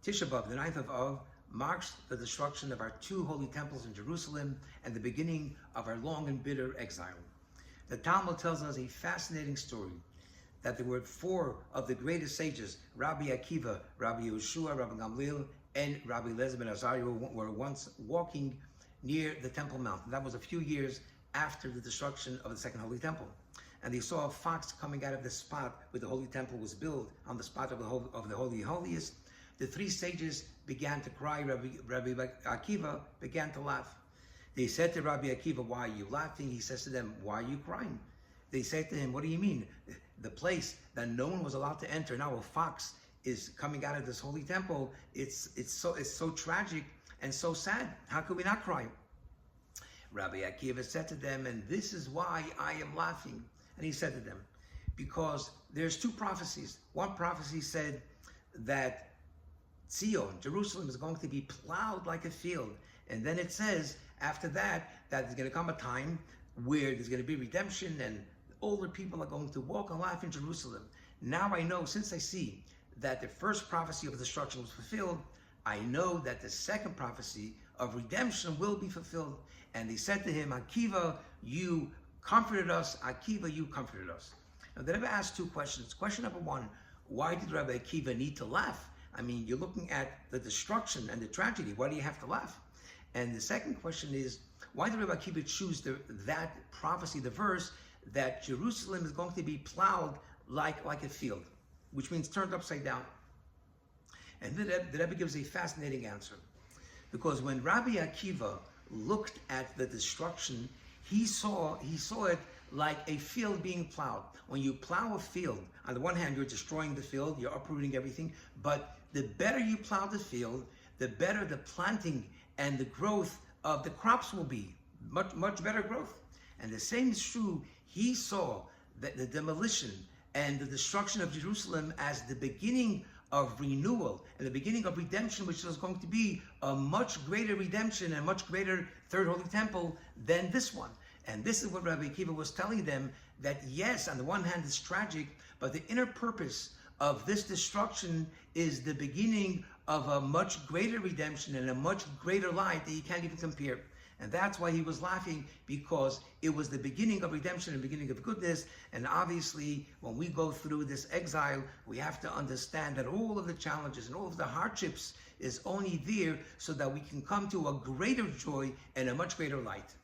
Tisha B'Av, the 9th of Av, marks the destruction of our two holy temples in Jerusalem and the beginning of our long and bitter exile. The Talmud tells us a fascinating story that there were four of the greatest sages, Rabbi Akiva, Rabbi Yehoshua, Rabbi Gamliel, and Rabbi Eliezer ben Azariah, were once walking near the Temple Mount. That was a few years after the destruction of the Second Holy Temple. And they saw a fox coming out of the spot where the Holy Temple was built, on the spot of the Holy Holiest. The three sages began to cry. Rabbi Akiva began to laugh. They said to Rabbi Akiva, "Why are you laughing?" He says to them, "Why are you crying?" They said to him, "What do you mean? The place that no one was allowed to enter, now a fox is coming out of this holy temple. It's so tragic and so sad. How could we not cry?" Rabbi Akiva said to them, and this is why I am laughing. And he said to them, because there's two prophecies. One prophecy said that Zion, Jerusalem, is going to be plowed like a field. And then it says after that there's going to come a time where there's going to be redemption and older people are going to walk and laugh in Jerusalem. Now I know, since I see that the first prophecy of destruction was fulfilled, I know that the second prophecy of redemption will be fulfilled. And they said to him, "Akiva, you comforted us. Akiva, you comforted us." Now the Rebbe asked two questions. Question number one, why did Rabbi Akiva need to laugh? I mean, you're looking at the destruction and the tragedy. Why do you have to laugh? And the second question is, why did Rabbi Akiva choose that prophecy, the verse, that Jerusalem is going to be plowed like a field, which means turned upside down? And the Rebbe gives a fascinating answer. Because when Rabbi Akiva looked at the destruction, he saw it like a field being plowed. When you plow a field, on the one hand, you're destroying the field, you're uprooting everything, but the better you plow the field, the better the planting and the growth of the crops will be. Much better growth. And the same is true. He saw that the demolition and the destruction of Jerusalem as the beginning of renewal and the beginning of redemption, which is going to be a much greater redemption and much greater third holy temple than this one. And this is what Rabbi Akiva was telling them, that yes, on the one hand it's tragic, but the inner purpose of this destruction is the beginning of a much greater redemption and a much greater light that you can't even compare. And that's why he was laughing, because it was the beginning of redemption and beginning of goodness. And obviously, when we go through this exile, we have to understand that all of the challenges and all of the hardships is only there so that we can come to a greater joy and a much greater light.